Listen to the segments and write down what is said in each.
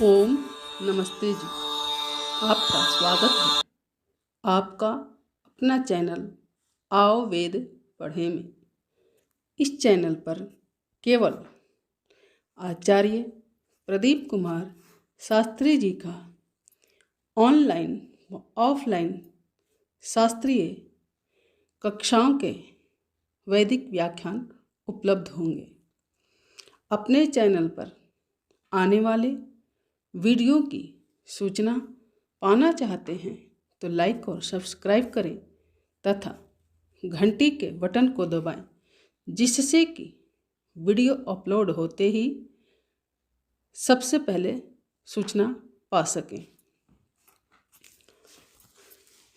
ओम नमस्ते जी। आपका स्वागत है आपका अपना चैनल आओ वेद पढ़े में। इस चैनल पर केवल आचार्य प्रदीप कुमार शास्त्री जी का ऑनलाइन व ऑफलाइन शास्त्रीय कक्षाओं के वैदिक व्याख्यान उपलब्ध होंगे। अपने चैनल पर आने वाले वीडियो की सूचना पाना चाहते हैं तो लाइक और सब्सक्राइब करें तथा घंटी के बटन को दबाएं, जिससे कि वीडियो अपलोड होते ही सबसे पहले सूचना पा सकें।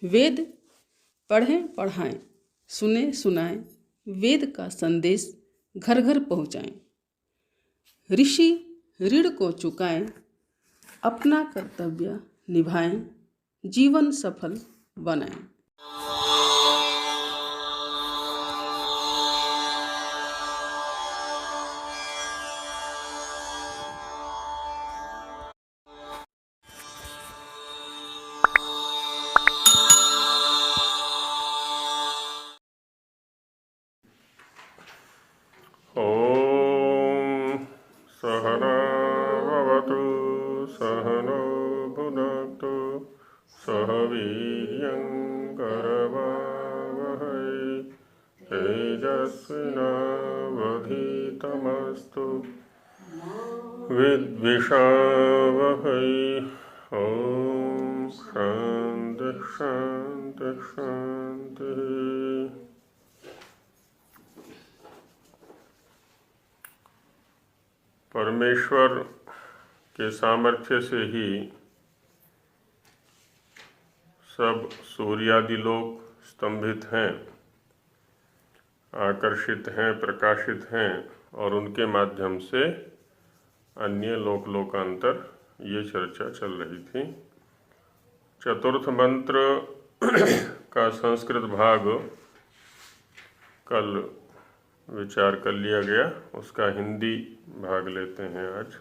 वेद पढ़ें पढ़ाएं, सुने सुनाएं, वेद का संदेश घर घर पहुँचाएं। ऋषि ऋण को चुकाएं, अपना कर्तव्य निभाएं, जीवन सफल बनाएं। ॐ सहना भवतु सहनो भुनक्तु सह वीर्यङ्करवावहै तेजस्विनावधीतमस्तु विद्विषावहै। ॐ शान्ति शान्ति शान्तिः। परमेश्वर के सामर्थ्य से ही सब सूर्यादि लोक स्तंभित हैं, आकर्षित हैं, प्रकाशित हैं और उनके माध्यम से अन्य लोक लोकांतर ये चर्चा चल रही थी। चतुर्थ मंत्र का संस्कृत भाग कल विचार कर लिया गया, उसका हिंदी भाग लेते हैं आज।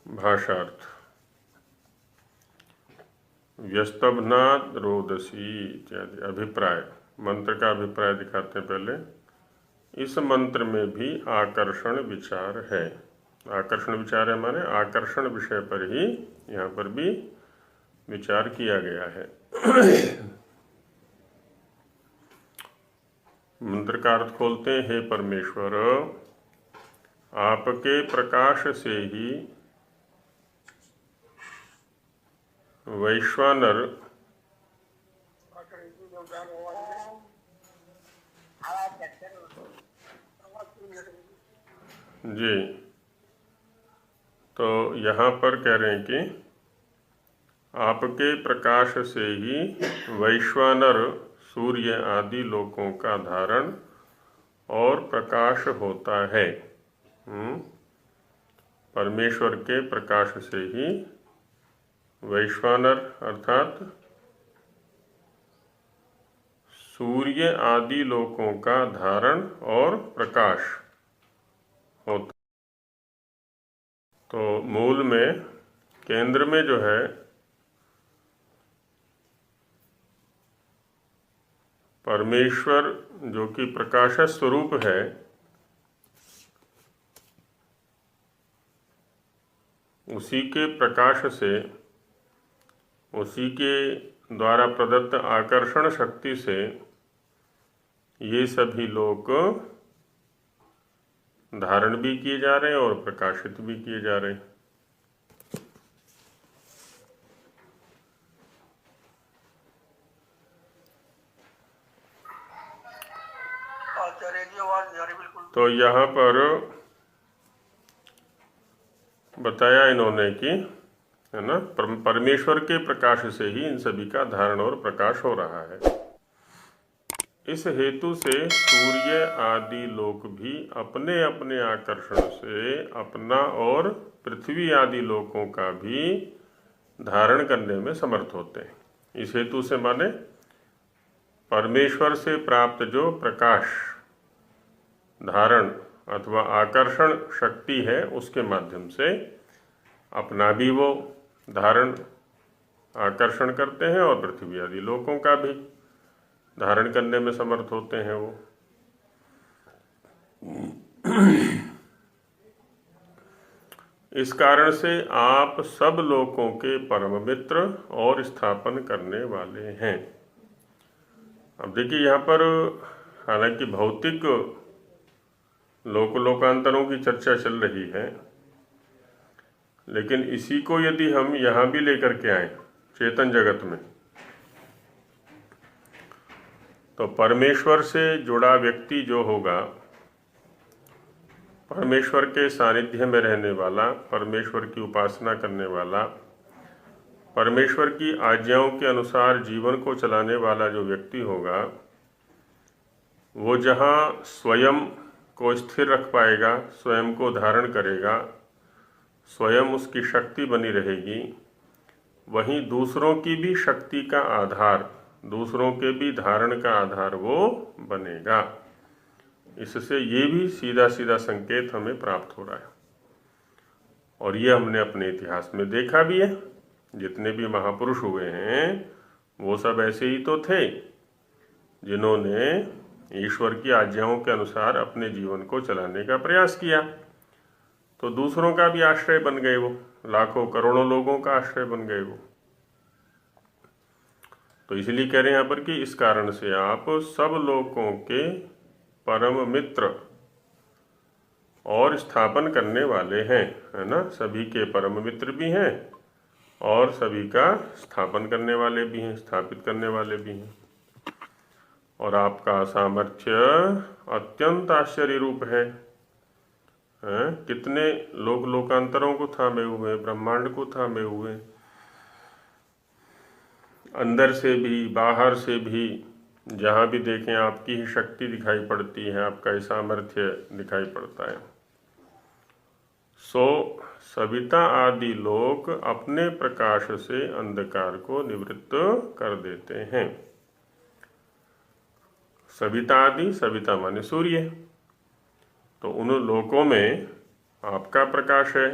भाषार्थ। व्यस्तभनाद रोदसी इत्यादि। अभिप्राय, मंत्र का अभिप्राय दिखाते हैं पहले। इस मंत्र में भी आकर्षण विचार है। आकर्षण विचार है माने आकर्षण विषय पर ही यहाँ पर भी विचार किया गया है। मंत्र का अर्थ खोलते हैं। हे परमेश्वर, आपके प्रकाश से ही वैश्वानर जी, तो यहाँ पर कह रहे हैं कि आपके प्रकाश से ही वैश्वानर सूर्य आदि लोकों का धारण और प्रकाश होता है। परमेश्वर के प्रकाश से ही वैश्वानर अर्थात सूर्य आदि लोकों का धारण और प्रकाश होता। तो मूल में केंद्र में जो है परमेश्वर जो कि प्रकाश स्वरूप है, उसी के प्रकाश से, उसी के द्वारा प्रदत्त आकर्षण शक्ति से ये सभी लोग धारण भी किए जा रहे हैं और प्रकाशित भी किए जा रहे हैं। तो यहाँ पर बताया इन्होंने कि है ना, परमेश्वर के प्रकाश से ही इन सभी का धारण और प्रकाश हो रहा है। इस हेतु से सूर्य आदि लोक भी अपने अपने आकर्षण से अपना और पृथ्वी आदि लोकों का भी धारण करने में समर्थ होते हैं। इस हेतु से माने परमेश्वर से प्राप्त जो प्रकाश धारण अथवा आकर्षण शक्ति है उसके माध्यम से अपना भी वो धारण आकर्षण करते हैं और पृथ्वी आदि लोकों का भी धारण करने में समर्थ होते हैं वो। इस कारण से आप सब लोकों के परम मित्र और स्थापन करने वाले हैं। अब देखिए यहाँ पर हालांकि भौतिक लोकांतरों की चर्चा चल रही है, लेकिन इसी को यदि हम यहाँ भी लेकर के आए चेतन जगत में, तो परमेश्वर से जुड़ा व्यक्ति जो होगा, परमेश्वर के सानिध्य में रहने वाला, परमेश्वर की उपासना करने वाला, परमेश्वर की आज्ञाओं के अनुसार जीवन को चलाने वाला जो व्यक्ति होगा, वो जहाँ स्वयं को स्थिर रख पाएगा, स्वयं को धारण करेगा, स्वयं उसकी शक्ति बनी रहेगी, वहीं दूसरों की भी शक्ति का आधार, दूसरों के भी धारण का आधार वो बनेगा। इससे ये भी सीधा सीधा संकेत हमें प्राप्त हो रहा है और ये हमने अपने इतिहास में देखा भी है। जितने भी महापुरुष हुए हैं वो सब ऐसे ही तो थे जिन्होंने ईश्वर की आज्ञाओं के अनुसार अपने जीवन को चलाने का प्रयास किया, तो दूसरों का भी आश्रय बन गए वो, लाखों करोड़ों लोगों का आश्रय बन गए वो। तो इसलिए कह रहे हैं यहाँ पर कि इस कारण से आप सब लोगों के परम मित्र और स्थापन करने वाले हैं, है ना। सभी के परम मित्र भी हैं और सभी का स्थापन करने वाले भी हैं, स्थापित करने वाले भी हैं। और आपका सामर्थ्य अत्यंत आश्चर्य रूप है। कितने लोकांतरों को थामे हुए, ब्रह्मांड को थामे हुए, अंदर से भी बाहर से भी, जहाँ भी देखें आपकी ही शक्ति दिखाई पड़ती है, आपका ही सामर्थ्य दिखाई पड़ता है। सो सविता आदि लोक अपने प्रकाश से अंधकार को निवृत्त कर देते हैं। सविता आदि, सविता माने सूर्य, तो उन लोकों में आपका प्रकाश है,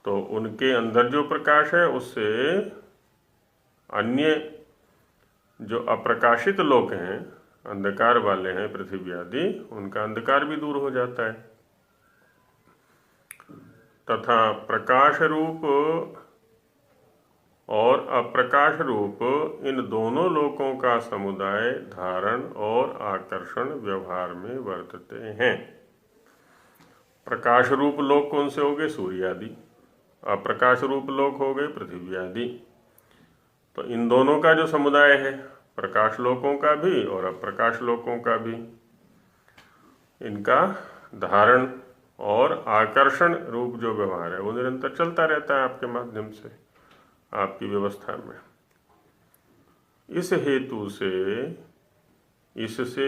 तो उनके अंदर जो प्रकाश है उससे अन्य जो अप्रकाशित लोक हैं, अंधकार वाले हैं, पृथ्वी आदि, उनका अंधकार भी दूर हो जाता है। तथा प्रकाश रूप और अप्रकाश रूप इन दोनों लोकों का समुदाय धारण और आकर्षण व्यवहार में वर्तते हैं। प्रकाश रूप लोक कौन से हो गए? सूर्य आदि। अप्रकाश रूप लोक हो गए पृथ्वी आदि। तो इन दोनों का जो समुदाय है, प्रकाश लोकों का भी और अप्रकाश लोकों का भी, इनका धारण और आकर्षण रूप जो व्यवहार है वो निरंतर चलता रहता है आपके माध्यम से, आपकी व्यवस्था में। इस हेतु से इससे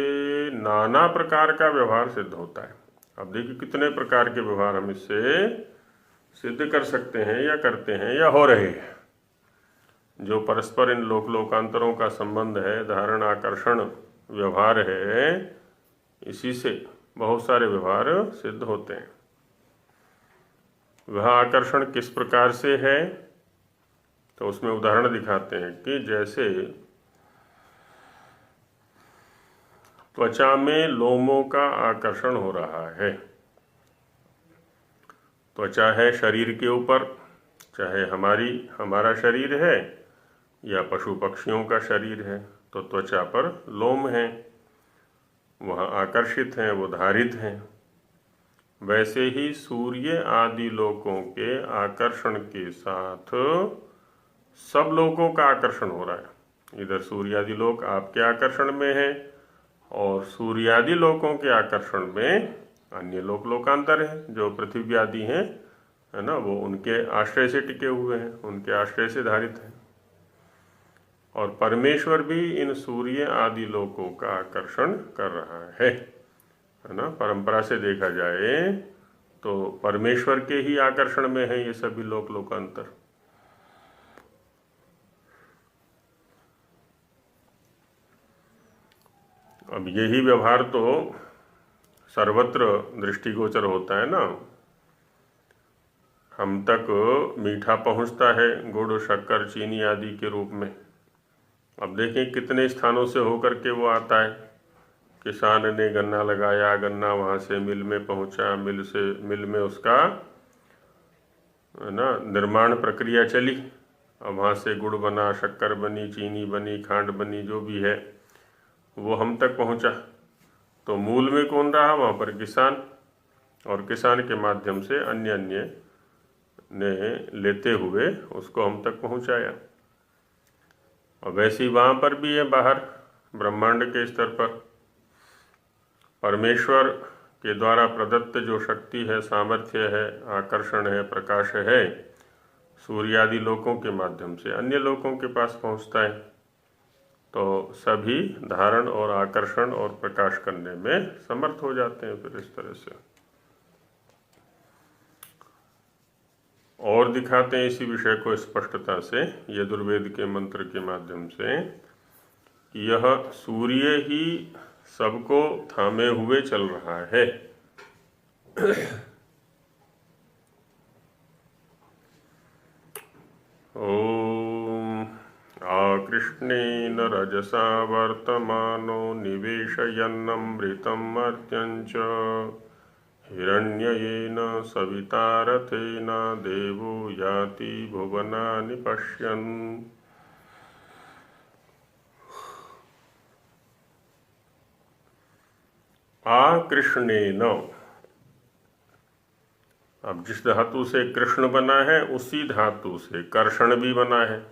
नाना प्रकार का व्यवहार सिद्ध होता है। अब देखिए कितने प्रकार के व्यवहार हम इससे सिद्ध कर सकते हैं या करते हैं या हो रहे हैं। जो परस्पर इन लोकांतरों का संबंध है, धारण आकर्षण व्यवहार है, इसी से बहुत सारे व्यवहार सिद्ध होते हैं। वह आकर्षण किस प्रकार से है, तो उसमें उदाहरण दिखाते हैं कि जैसे त्वचा में लोमों का आकर्षण हो रहा है। त्वचा है शरीर के ऊपर, चाहे हमारा शरीर है या पशु पक्षियों का शरीर है, तो त्वचा पर लोम है, वह आकर्षित हैं, वो धारित हैं। वैसे ही सूर्य आदि लोकों के आकर्षण के साथ सब लोकों का आकर्षण हो रहा है। इधर सूर्य आदि लोक आपके आकर्षण में है और सूर्य आदि लोकों के आकर्षण में अन्य लोकांतर है जो पृथ्वी आदि हैं, है ना, वो उनके आश्रय से टिके हुए हैं, उनके आश्रय से धारित हैं। और परमेश्वर भी इन सूर्य आदि लोकों का आकर्षण कर रहा है ना। परंपरा से देखा जाए तो परमेश्वर के ही आकर्षण में है ये सभी लोकांतर। अब यही व्यवहार तो सर्वत्र दृष्टिगोचर होता है ना। हम तक मीठा पहुंचता है गुड़, शक्कर, चीनी आदि के रूप में। अब देखें कितने स्थानों से होकर के वो आता है। किसान ने गन्ना लगाया, गन्ना वहाँ से मिल में पहुँचा, मिल में उसका है ना निर्माण प्रक्रिया चली। अब वहाँ से गुड़ बना, शक्कर बनी, चीनी बनी, खांड बनी, जो भी है वो हम तक पहुँचा। तो मूल में कौन रहा? वहाँ पर किसान, और किसान के माध्यम से अन्य अन्य ने लेते हुए उसको हम तक पहुँचाया। और वैसे ही वहाँ पर भी है, बाहर ब्रह्मांड के स्तर पर परमेश्वर के द्वारा प्रदत्त जो शक्ति है, सामर्थ्य है, आकर्षण है, प्रकाश है, सूर्य आदि लोकों के माध्यम से अन्य लोकों के पास पहुँचता है। तो सभी धारण और आकर्षण और प्रकाश करने में समर्थ हो जाते हैं फिर इस तरह से। और दिखाते हैं इसी विषय को स्पष्टता से यजुर्वेद के मंत्र के माध्यम से कि यह सूर्य ही सबको थामे हुए चल रहा है। ओम आकृष्णेन रजसा वर्तमानो निवेशयन्नमृतं मर्त्यञ्च हिरण्ययेन सवितारथेन देवो याति भुवनानि पश्यन्। आकृष्णेन, अब जिस धातु से कृष्ण बना है उसी धातु से कर्षण भी बना है।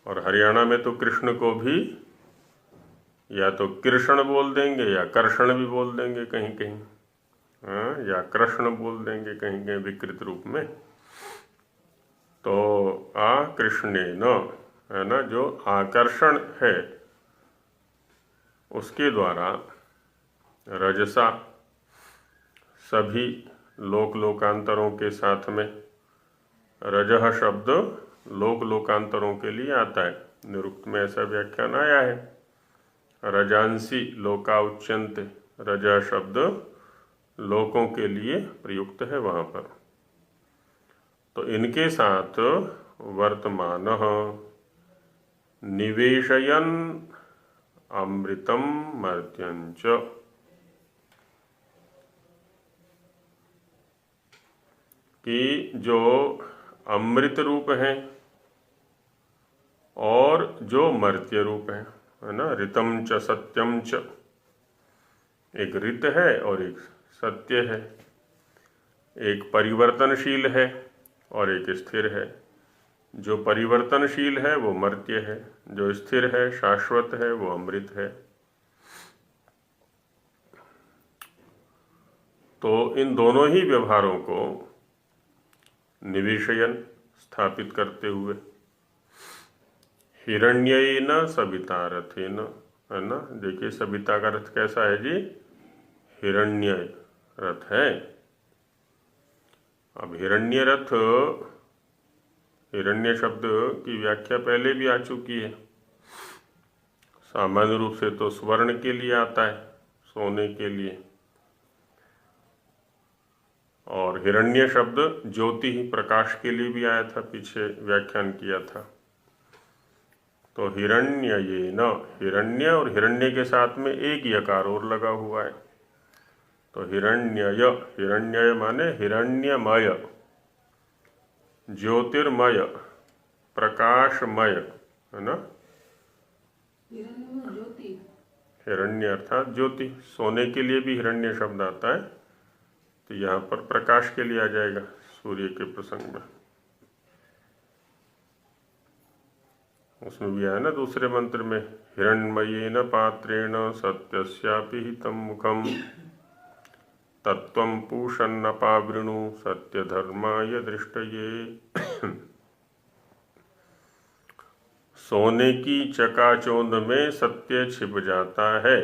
और हरियाणा में तो कृष्ण को भी या तो कृष्ण बोल देंगे या कर्षण भी बोल देंगे कहीं कहीं, हाँ, या कृष्ण बोल देंगे कहीं कहीं विकृत रूप में। तो आकृष्णेन है ना, जो आकर्षण है उसके द्वारा रजसा सभी लोक लोकांतरों के साथ में, रजह शब्द लोक लोकांतरों के लिए आता है। निरुक्त में ऐसा व्याख्यान आया है, रजांसी लोका उच्यन्ते, रजह शब्द लोकों के लिए प्रयुक्त है वहाँ पर। तो इनके साथ वर्तमान निवेशयन अमृतम मर्त्यंच, कि जो अमृत रूप हैं और जो मर्त्य रूप हैं, है ना, ऋतम च सत्यम च, एक ऋत है और एक सत्य है, एक परिवर्तनशील है और एक स्थिर है। जो परिवर्तनशील है वो मर्त्य है, जो स्थिर है शाश्वत है वो अमृत है। तो इन दोनों ही व्यवहारों को निवेशयन स्थापित करते हुए हिरण्येन सवितारथेन, है ना। देखिए सविता का रथ कैसा है जी? हिरण्य रथ है। अब हिरण्य रथ, हिरण्य शब्द की व्याख्या पहले भी आ चुकी है। सामान्य रूप से तो स्वर्ण के लिए आता है, सोने के लिए, और हिरण्य शब्द ज्योति ही प्रकाश के लिए भी आया था, पीछे व्याख्यान किया था। तो हिरण्ययेन, हिरण्य और हिरण्य के साथ में एक यकार और लगा हुआ है। तो हिरण्यय, हिरण्यय माने हिरण्यमय, ज्योतिर्मय, प्रकाशमय, है ना। हिरण्य अर्थात ज्योति, सोने के लिए भी हिरण्य शब्द आता है, तो यहाँ पर प्रकाश के लिए आ जाएगा सूर्य के प्रसंग में। उसमें भी आया ना दूसरे मंत्र में, हिरण्मयेन पात्रेण सत्यस्यापि हितं मुखम तत्त्वं पूषन्नपावृणु सत्यधर्माय दृष्टये। सोने की चकाचौंध में सत्य छिप जाता है।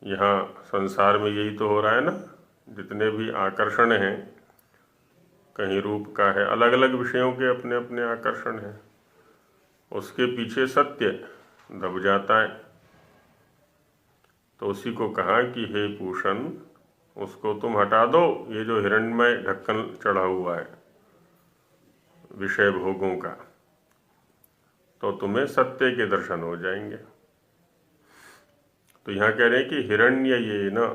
यहाँ संसार में यही तो हो रहा है ना, जितने भी आकर्षण हैं, कहीं रूप का है, अलग अलग विषयों के अपने अपने आकर्षण हैं, उसके पीछे सत्य दब जाता है। तो उसी को कहा कि हे पूषण, उसको तुम हटा दो, ये जो हिरण्मय ढक्कन चढ़ा हुआ है विषय भोगों का, तो तुम्हें सत्य के दर्शन हो जाएंगे। तो यहाँ कह रहे हैं कि हिरण्य ये न,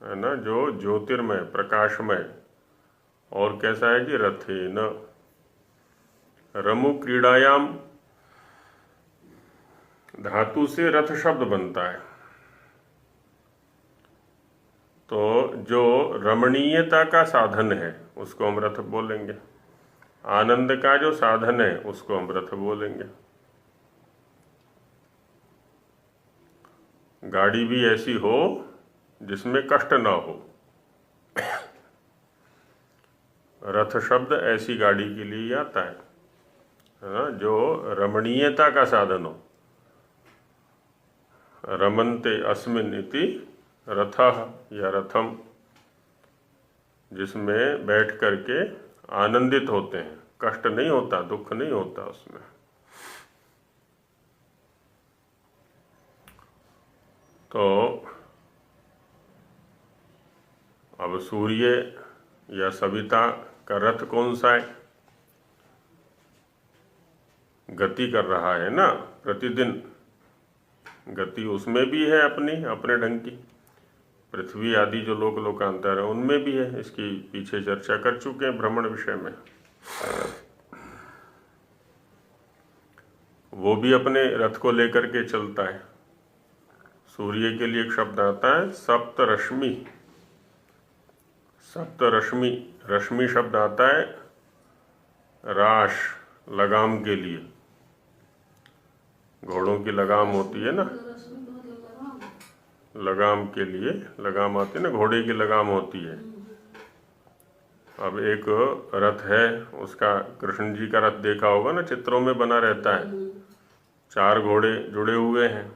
है ना, जो ज्योतिर्मय प्रकाशमय, और कैसा है कि रथे न रमु क्रीड़ायाम, धातु से रथ शब्द बनता है। तो जो रमणीयता का साधन है उसको हम रथ बोलेंगे, आनंद का जो साधन है उसको हम रथ बोलेंगे। गाड़ी भी ऐसी हो जिसमें कष्ट ना हो, रथ शब्द ऐसी गाड़ी के लिए आता है ना, जो रमणीयता का साधन हो। रमन्ते अस्मिन् इति रथः या रथम, जिसमें बैठ करके आनंदित होते हैं, कष्ट नहीं होता, दुख नहीं होता उसमें। तो अब सूर्य या सविता का रथ कौन सा है? गति कर रहा है ना प्रतिदिन, गति उसमें भी है अपने ढंग की। पृथ्वी आदि जो लोकांतर है उनमें भी है, इसकी पीछे चर्चा कर चुके हैं भ्रमण विषय में। वो भी अपने रथ को लेकर के चलता है। सूर्य के लिए एक शब्द आता है सप्तरश्मि, सप्तरश्मि, रश्मि शब्द आता है राश, लगाम के लिए। घोड़ों की लगाम होती है ना, लगाम के लिए लगाम आती है ना, घोड़े की लगाम होती है। अब एक रथ है, उसका कृष्ण जी का रथ देखा होगा ना, चित्रों में बना रहता है, 4 घोड़े जुड़े हुए हैं।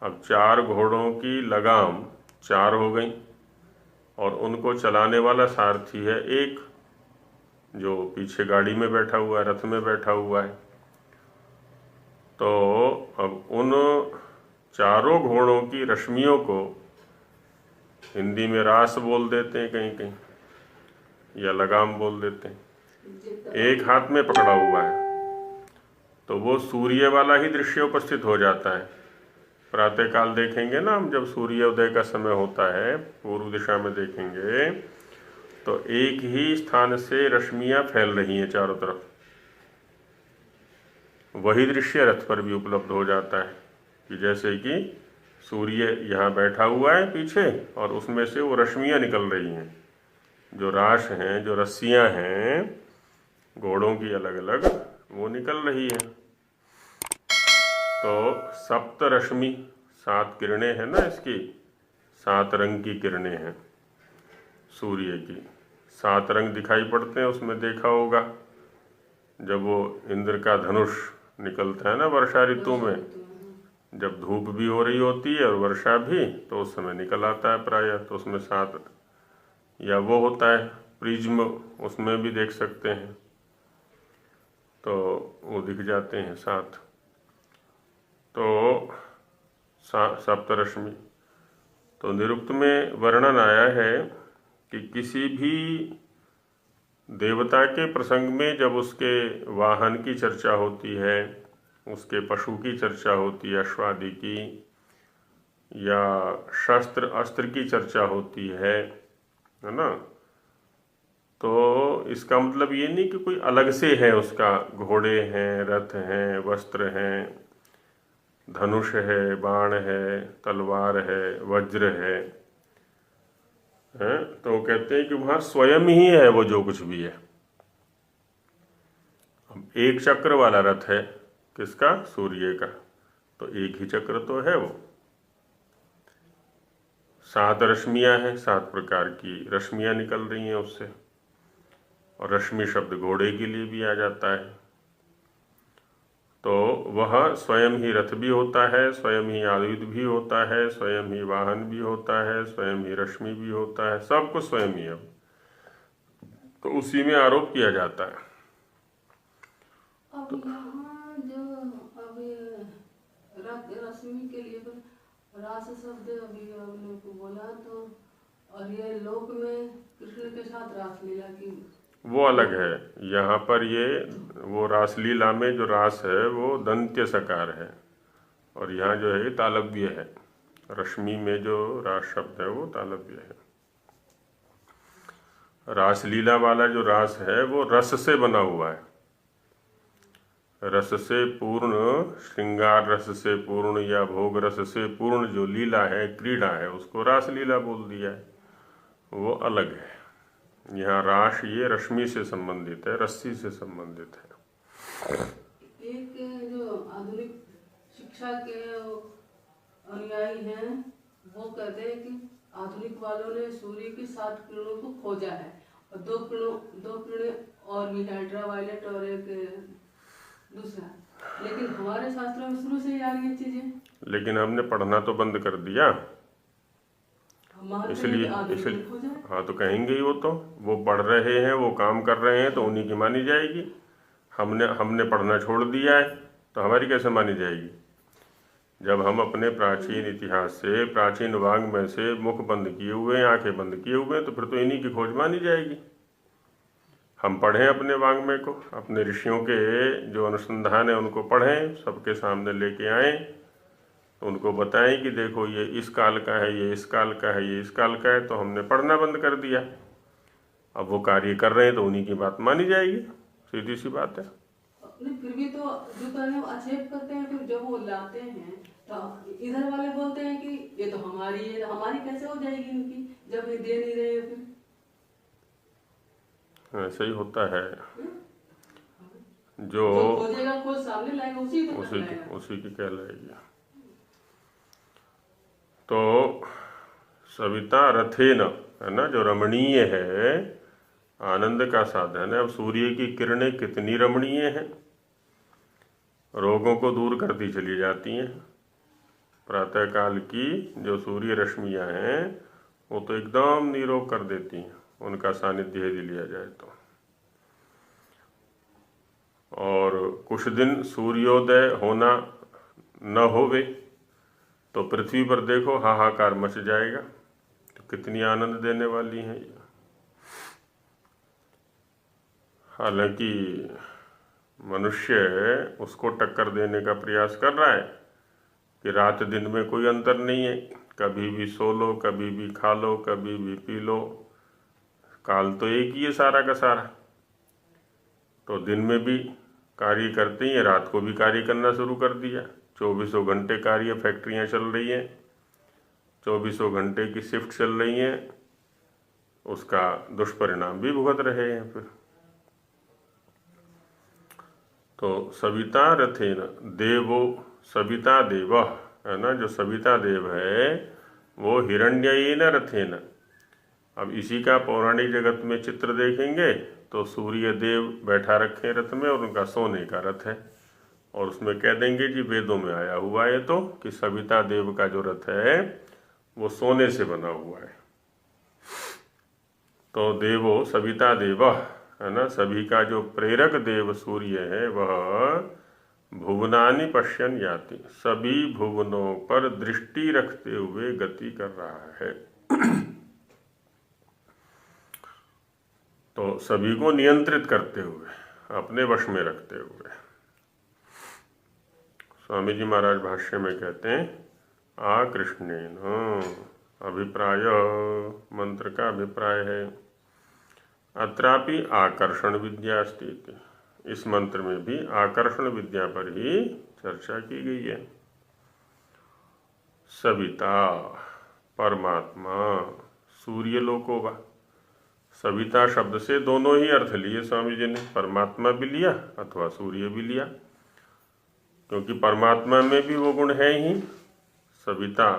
अब 4 घोड़ों की लगाम 4 हो गई, और उनको चलाने वाला सारथी है एक, जो पीछे गाड़ी में बैठा हुआ है, रथ में बैठा हुआ है। तो अब उन 4 घोड़ों की रश्मियों को हिंदी में रास बोल देते हैं कहीं कहीं, या लगाम बोल देते हैं। एक हाथ में पकड़ा हुआ है, तो वो सूर्य वाला ही दृश्य उपस्थित हो जाता है। प्रातःकाल देखेंगे ना हम, जब सूर्योदय का समय होता है, पूर्व दिशा में देखेंगे तो एक ही स्थान से रश्मियां फैल रही हैं चारों तरफ। वही दृश्य रथ पर भी उपलब्ध हो जाता है कि जैसे कि सूर्य यहाँ बैठा हुआ है पीछे, और उसमें से वो रश्मियां निकल रही हैं, जो राश हैं, जो रस्सियां हैं घोड़ों की अलग अलग, वो निकल रही हैं। तो सप्त रश्मि, 7 किरणें हैं ना इसकी, 7 रंग की किरणें हैं सूर्य की। 7 रंग दिखाई पड़ते हैं उसमें, देखा होगा जब वो इंद्र का धनुष निकलता है ना वर्षा ऋतु में, जब धूप भी हो रही होती है और वर्षा भी, तो उस समय निकल आता है प्रायः। तो उसमें 7, या वो होता है प्रिज्म, उसमें भी देख सकते हैं, तो वो दिख जाते हैं 7। तो सप्तरश्मि। तो निरुक्त में वर्णन आया है कि किसी भी देवता के प्रसंग में जब उसके वाहन की चर्चा होती है, उसके पशु की चर्चा होती है, अश्वादि की, या शस्त्र अस्त्र की चर्चा होती है ना, तो इसका मतलब ये नहीं कि कोई अलग से है उसका, घोड़े हैं, रथ हैं, वस्त्र हैं, धनुष है, बाण है, तलवार है, वज्र है, तो कहते हैं कि वहाँ स्वयं ही है वो जो कुछ भी है। अब एक चक्र वाला रथ है, किसका? सूर्य का, तो एक ही चक्र तो है वो। 7 रश्मियां हैं, 7 प्रकार की रश्मियां निकल रही हैं उससे, और रश्मि शब्द घोड़े के लिए भी आ जाता है। तो वह स्वयं ही रथ भी होता है, स्वयं ही आयुध भी होता है, स्वयं ही वाहन भी होता है, स्वयं ही रश्मि भी होता है, सब कुछ स्वयं ही है। तो उसी में आरोप किया जाता है। अब यहाँ जो अब रश्मि के लिए रास शब्द अभी आपने को बोला तो, और ये लोक में कृष्ण के साथ रासलीला की वो अलग है। यहाँ पर ये वो रासलीला में जो रास है वो दंत्य सकार है, और यहाँ जो है तालव्य है। रश्मि में जो रास शब्द है वो तालव्य है। रासलीला वाला जो रास है वो रस से बना हुआ है। रस से पूर्ण, श्रृंगार रस से पूर्ण या भोग रस से पूर्ण जो लीला है, क्रीड़ा है, उसको रासलीला बोल दिया है, वो अलग है। यहाँ रास ये रश्मि से संबंधित है, रस्सी से संबंधित है। एक जो आधुनिक शिक्षा के अनुयायी हैं वो कहते हैं कि आधुनिक वालों ने सूर्य की 7 किरणों को खोजा है, और 2 किरणें और भी, अल्ट्रावायलेट और एक दूसरा, लेकिन हमारे शास्त्रों में शुरू से ही आ रही है चीजें। लेकिन हमने पढ़ना तो बंद कर दिया, इसलिए हाँ तो कहेंगे ही वो पढ़ रहे हैं, वो काम कर रहे हैं तो उन्हीं की मानी जाएगी। हमने पढ़ना छोड़ दिया है तो हमारी कैसे मानी जाएगी? जब हम अपने प्राचीन इतिहास से, प्राचीन वाङ्मय से मुख बंद किए हुए हैं, आंखें बंद किए हुए हैं, तो फिर तो इन्हीं की खोज मानी जाएगी। हम पढ़ें अपने वाङ्मय को, अपने ऋषियों के जो अनुसंधान है उनको पढ़ें, सबके सामने लेके आएँ, तो उनको बताएं कि देखो ये इस काल का है, ये इस काल का है, ये इस काल का है, तो हमने पढ़ना बंद कर दिया। अब वो कार्य कर रहे हैं तो उन्हीं की बात मानी जाएगी, सीधी सी बात है। फिर भी तो जो तरह आक्षेप करते हैं, फिर जब वो लाते हैं तो इधर वाले बोलते हैं कि ये तो हमारी है, हमारी कैसे हो जाएगी इनकी, जब ये दे नहीं रहे। फिर ऐसे ही होता है, जो खोजेगा खोज सामने लाएगा, उसी की कहलाएगी। तो सविता रथेन है ना, जो रमणीय है, आनंद का साधन है। अब सूर्य की किरणें कितनी रमणीय हैं, रोगों को दूर करती चली जाती हैं। प्रातःकाल की जो सूर्य रश्मियाँ हैं वो तो एकदम निरोग कर देती हैं, उनका सानिध्य यदि लिया जाए तो। और कुछ दिन सूर्योदय होना न होवे तो पृथ्वी पर देखो हाहाकार मच जाएगा। तो कितनी आनंद देने वाली हैं ये। हालांकि मनुष्य उसको टक्कर देने का प्रयास कर रहा है कि रात दिन में कोई अंतर नहीं है, कभी भी सो लो, कभी भी खा लो, कभी भी पी लो, काल तो एक ही है सारा का सारा। तो दिन में भी कार्य करते ही, रात को भी कार्य करना शुरू कर दिया। 24 घंटे कार्य, फैक्ट्रियां चल रही हैं, 24 घंटे की शिफ्ट चल रही हैं, उसका दुष्परिणाम भी भुगत रहे हैं फिर। तो सविता रथेन देवो, सविता देव है ना, जो सविता देव है वो हिरण्ययेन रथेन। अब इसी का पौराणिक जगत में चित्र देखेंगे तो सूर्य देव बैठा रखे रथ में, और उनका सोने का रथ है, और उसमें कह देंगे जी वेदों में आया हुआ है तो कि सविता देव का जो रथ है वो सोने से बना हुआ है। तो देवो सविता देव है ना, सभी का जो प्रेरक देव सूर्य है वह भुवनानि पश्यन याति, सभी भुवनों पर दृष्टि रखते हुए गति कर रहा है। तो सभी को नियंत्रित करते हुए, अपने वश में रखते हुए। स्वामी जी महाराज भाष्य में कहते हैं आकृष्णेन, अभिप्राय मंत्र का अभिप्राय है। अत्रापि आकर्षण विद्या अस्ति, इस मंत्र में भी आकर्षण विद्या पर ही चर्चा की गई है। सविता परमात्मा सूर्यलोको वा, सविता शब्द से दोनों ही अर्थ लिए स्वामी जी ने, परमात्मा भी लिया अथवा सूर्य भी लिया, क्योंकि परमात्मा में भी वो गुण है ही। सविता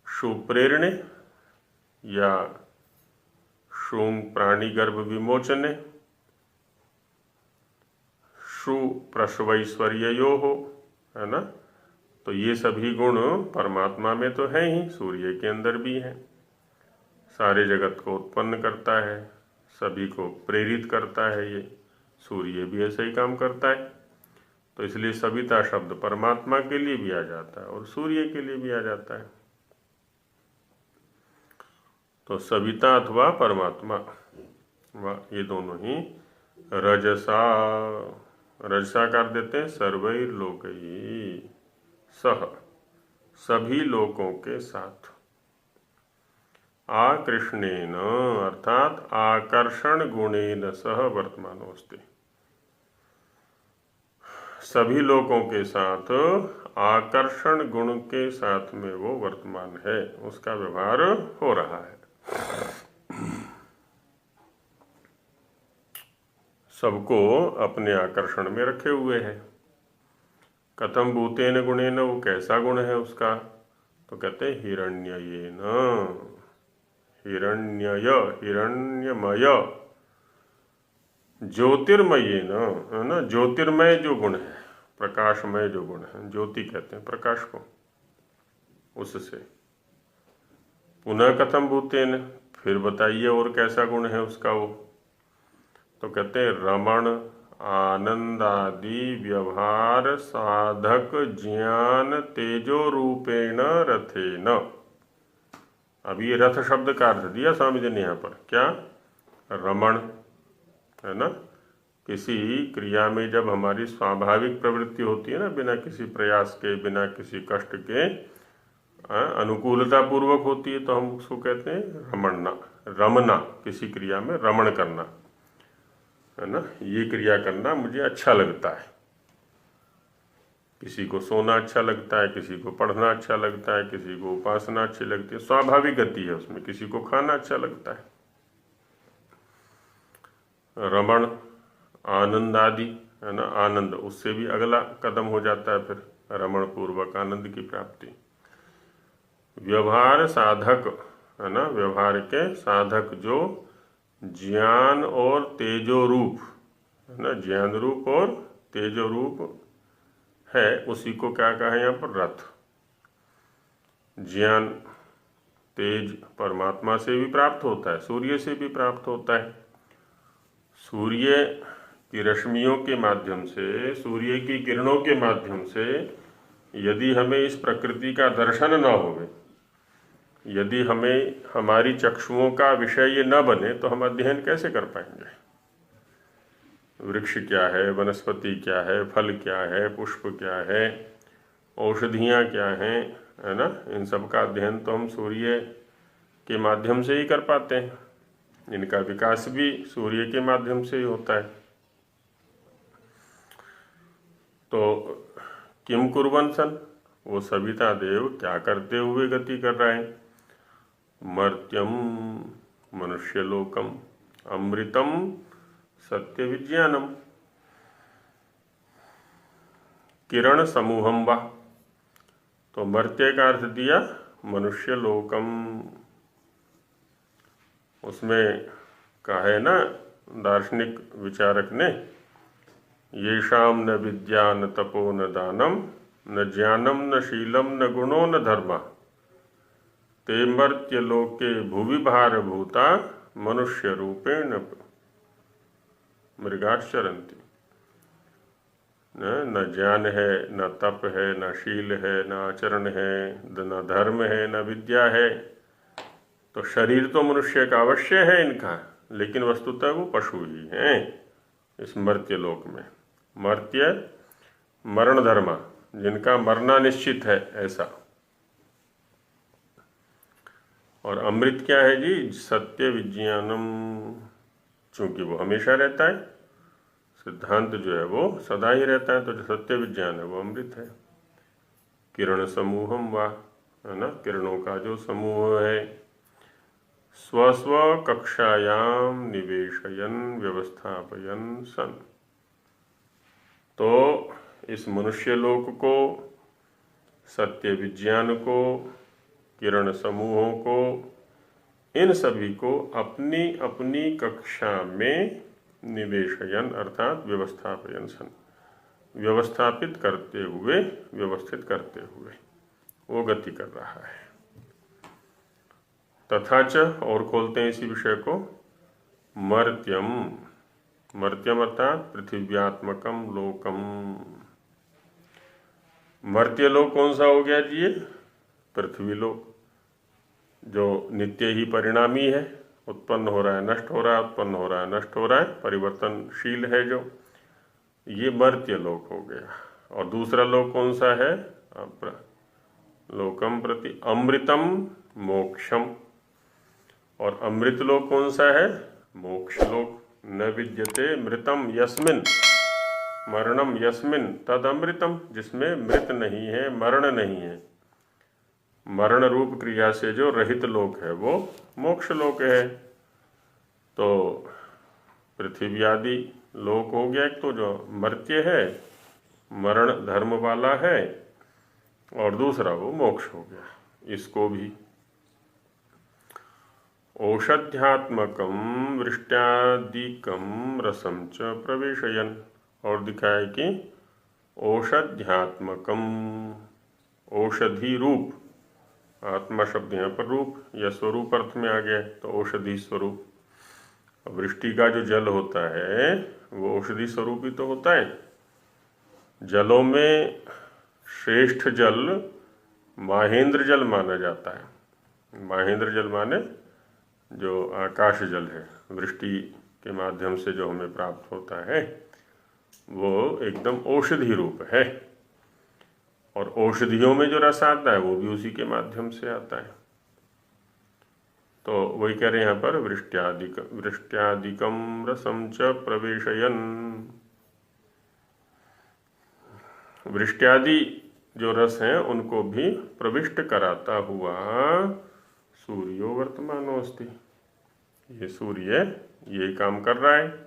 सुप्रेरणे या शूम प्राणी गर्भ विमोचने, सुप्रसवैश्वर्यो हो, है ना। तो ये सभी गुण परमात्मा में तो है ही, सूर्य के अंदर भी है। सारे जगत को उत्पन्न करता है, सभी को प्रेरित करता है, ये सूर्य भी ऐसा ही काम करता है। तो इसलिए सविता शब्द परमात्मा के लिए भी आ जाता है और सूर्य के लिए भी आ जाता है। तो सविता अथवा परमात्मा ये दोनों ही रजसा, रजसा कर देते हैं सर्वैर्लोकैः सह, सभी लोकों के साथ, आकृष्णेन अर्थात आकर्षण गुणेन सह वर्तमानोऽस्ति, सभी लोगों के साथ आकर्षण गुण के साथ में वो वर्तमान है, उसका व्यवहार हो रहा है। सबको अपने आकर्षण में रखे हुए है। कथम भूतेन गुणेन, वो कैसा गुण है उसका, तो कहते हैं हिरण्ययेन, हिरण्यय हिरण्यमय ज्योतिर्मयेन, है ना, ज्योतिर्मय जो गुण है, प्रकाशमय जो गुण है, ज्योति कहते हैं प्रकाश को, उससे। पुनः कथम भूतेन, फिर बताइए और कैसा गुण है उसका वो, तो कहते हैं रमण आनंदादि व्यवहार साधक ज्ञान तेजो रूपेण रथेन। अभी ये रथ शब्द का अर्थ दिया स्वामी जी ने यहाँ पर, क्या, रमण, है ना, किसी क्रिया में जब हमारी स्वाभाविक प्रवृत्ति होती है ना, बिना किसी प्रयास के, बिना किसी कष्ट के, अनुकूलता पूर्वक होती है, तो हम उसको कहते हैं रमणना, रमना, किसी क्रिया में रमण करना, है ना, ये क्रिया करना मुझे अच्छा लगता है। किसी को सोना अच्छा लगता है, किसी को पढ़ना अच्छा लगता है, किसी को उपासना अच्छी लगती है, स्वाभाविक गति है उसमें, किसी को खाना अच्छा लगता है। रमण आनंद आदि, है ना, आनंद, उससे भी अगला कदम हो जाता है फिर रमण पूर्वक आनंद की प्राप्ति। व्यवहार साधक, है ना, व्यवहार के साधक जो ज्ञान और तेजो रूप, है ना, ज्ञान रूप और तेजो रूप है, उसी को क्या कहा है यहाँ पर, रथ। ज्ञान तेज परमात्मा से भी प्राप्त होता है, सूर्य से भी प्राप्त होता है। सूर्य की रश्मियों के माध्यम से, सूर्य की किरणों के माध्यम से यदि हमें इस प्रकृति का दर्शन न होवे, यदि हमें हमारी चक्षुओं का विषय ये न बने, तो हम अध्ययन कैसे कर पाएंगे। वृक्ष क्या है, वनस्पति क्या है, फल क्या है, पुष्प क्या है, औषधियाँ क्या हैं, है ना, इन सब का अध्ययन तो हम सूर्य के माध्यम से ही कर पाते हैं। इनका विकास भी सूर्य के माध्यम से ही होता है। तो किम कुर्वन् सन्, वो सविता देव क्या करते हुए गति कर रहे हैं। मर्त्यम मनुष्यलोकम अमृतम सत्य विज्ञानम किरण समूहम वा, तो मर्त्य का अर्थ दिया मनुष्य लोकम, उसमें कहा है ना दार्शनिक विचारक ने, येषाम न विद्या न तपो न दानम न ज्ञानम न शीलम न गुणो न धर्मा ते मर्त्य लोके भुवि भार भूता मनुष्य रूपेण मृगाश्चरन्ति। न ज्ञान है, न तप है, न शील है, न आचरण है, न धर्म है, न विद्या है। तो शरीर तो मनुष्य का अवश्य है इनका, लेकिन वस्तुतः वो पशु ही हैं इस मर्त्य लोक में। मर्त्य मरण धर्मा, जिनका मरना निश्चित है ऐसा। और अमृत क्या है जी, सत्य विज्ञानम, चूंकि वो हमेशा रहता है, सिद्धांत जो है वो सदा ही रहता है, तो जो सत्य विज्ञान है वो अमृत है। किरण समूहम वा, है ना, किरणों का जो समूह है। स्वस्व कक्षायाम निवेशयन व्यवस्थापयन सन, तो इस मनुष्य लोक को, सत्य विज्ञान को, किरण समूहों को, इन सभी को अपनी अपनी कक्षा में निवेशयन अर्थात व्यवस्थापयन सन, व्यवस्थापित करते हुए, व्यवस्थित करते हुए वो गति कर रहा है। तथा च, और खोलते हैं इसी विषय को, मर्त्यम, मर्त्यम अर्थात पृथिव्यात्मकम लोकम, मर्त्य लोक कौन सा हो गया जी? ये पृथ्वी लोक, जो नित्य ही परिणामी है, उत्पन्न हो रहा है, नष्ट हो रहा है, उत्पन्न हो रहा है, नष्ट हो रहा है, परिवर्तनशील है जो, ये मर्त्य लोक हो गया। और दूसरा लोक कौन सा है? लोकम प्रति अमृतम मोक्षम। और अमृत लोक कौन सा है? मोक्ष लोक। न विद्यते मृतम यस्मिन मरणम यस्मिन तद अमृतम, जिसमें मृत नहीं है, मरण नहीं है, मरण रूप क्रिया से जो रहित लोक है वो मोक्ष लोक है। तो पृथ्वी आदि लोक हो गया एक, तो जो मर्त्य है, मरण धर्म वाला है, और दूसरा वो मोक्ष हो गया। इसको भी औषध्यात्मकम वृष्ट्यादिकम रसम च प्रवेशयन, और दिखाए कि औषध्यात्मकम, औषधि रूप, आत्मा शब्द यहाँ पर रूप या स्वरूप अर्थ में आ गया, तो औषधि स्वरूप। वृष्टि का जो जल होता है वो औषधि स्वरूप ही तो होता है। जलों में श्रेष्ठ जल माहेंद्र जल माना जाता है। माहेंद्र जल माने जो आकाश जल है, वृष्टि के माध्यम से जो हमें प्राप्त होता है, वो एकदम औषधि रूप है। और औषधियों में जो रस आता है वो भी उसी के माध्यम से आता है। तो वही कह रहे हैं यहाँ पर, वृष्ट्यादिकम रसम च प्रवेशयन। वृष्ट्यादि जो रस हैं उनको भी प्रविष्ट कराता हुआ सूर्यो वर्तमानोऽस्ति, ये सूर्य यही काम कर रहा है।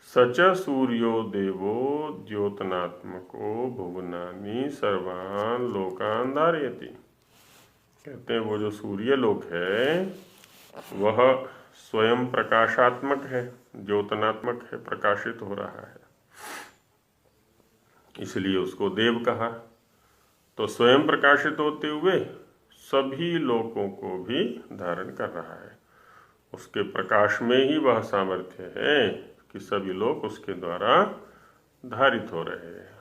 सच सूर्यो देवो द्योतनात्मको भुवनानि सर्वान लोकान धारयति। कहते हैं वो जो सूर्य लोक है वह स्वयं प्रकाशात्मक है, द्योतनात्मक है, प्रकाशित हो रहा है, इसलिए उसको देव कहा। तो स्वयं प्रकाशित होते हुए सभी लोकों को भी धारण कर रहा है। उसके प्रकाश में ही वह सामर्थ्य है कि सभी लोग उसके द्वारा धारित हो रहे हैं।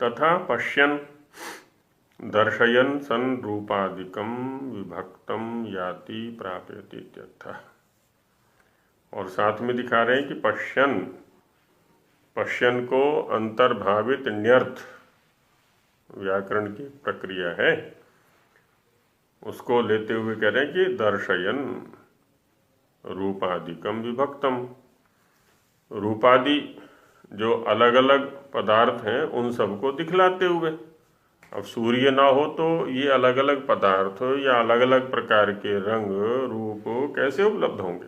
तथा पश्यन् दर्शयन् सन् रूपादिकं विभक्तं याति प्राप्यति इत्यर्थः। और साथ में दिखा रहे हैं कि पश्यन् को अंतर्भावित न्यर्थ व्याकरण की प्रक्रिया है, उसको लेते हुए कह रहे हैं कि दर्शयन् रूपादिकम विभक्तम। रूपादि जो अलग अलग पदार्थ हैं उन सबको दिखलाते हुए। अब सूर्य ना हो तो ये अलग अलग पदार्थ या अलग अलग प्रकार के रंग रूप कैसे उपलब्ध होंगे?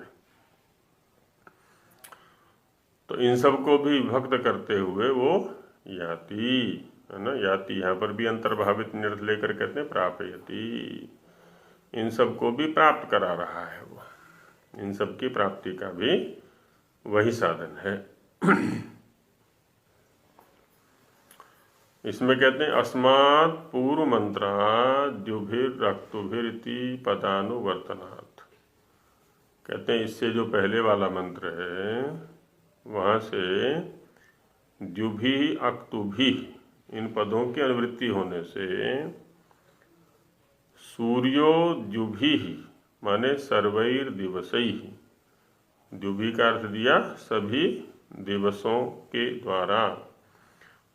तो इन सबको भी विभक्त करते हुए वो याति, है ना, याति यहाँ पर भी अंतर्भावित निरर्थ लेकर कहते हैं प्रापयति, इन सबको भी प्राप्त करा रहा है वो, इन सब की प्राप्ति का भी वही साधन है। इसमें कहते हैं अस्मात् पूर्व मंत्राद्युभिरक्तुभिरिति पदानुवर्तनात्। कहते हैं इससे जो पहले वाला मंत्र है वहाँ से द्युभि अक्तुभि इन पदों की अनुवृत्ति होने से सूर्यो द्युभि माने सर्वैर दिवसैः, द्युभि का अर्थ दिया सभी दिवसों के द्वारा,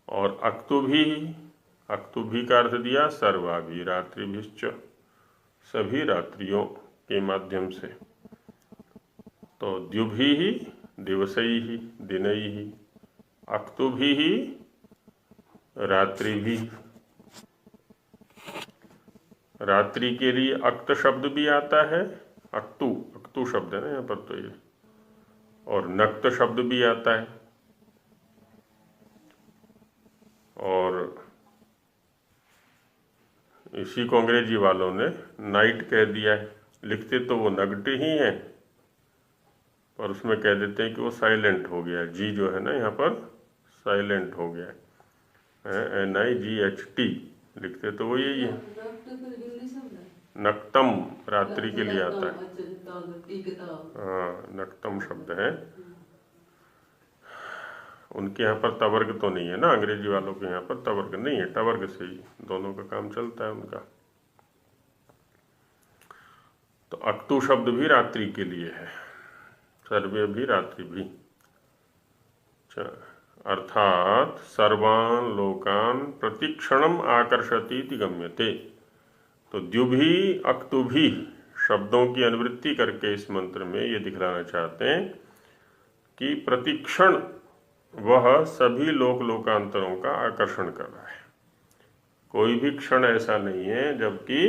और अक्तुभि का अर्थ दिया सर्वाभि रात्रिभिश्च, सभी रात्रियों के माध्यम से। तो द्युभि दिवसैः दिनैः, अक्तुभि रात्रिभि। रात्रि के लिए अक्त शब्द भी आता है, अक्तु शब्द है ना यहाँ पर तो ये, और नक्त शब्द भी आता है। और इसी को अंग्रेजी वालों ने नाइट कह दिया है। लिखते तो वो नग्ट ही है, पर उसमें कह देते हैं कि वो साइलेंट हो गया। जी जो है ना यहाँ पर साइलेंट हो गया है, NIGHT, लिखते तो वो यही है। नक्तम रात्रि के लिए आता है, हाँ नक्तम शब्द है। उनके यहाँ पर तवर्ग तो नहीं है ना, अंग्रेजी वालों के यहाँ पर तवर्ग नहीं है, टवर्ग से ही दोनों का काम चलता है उनका। तो अक्तु शब्द भी रात्रि के लिए है, सर्वे भी रात्रि भी। अर्थात सर्वान लोकान प्रतिक्षणम आकर्षति इति गम्यते। तो द्युभि अक्तुभि शब्दों की अनुवृत्ति करके इस मंत्र में ये दिखलाना चाहते हैं कि प्रतिक्षण वह सभी लोक लोकांतरों का आकर्षण कर रहा है। कोई भी क्षण ऐसा नहीं है जबकि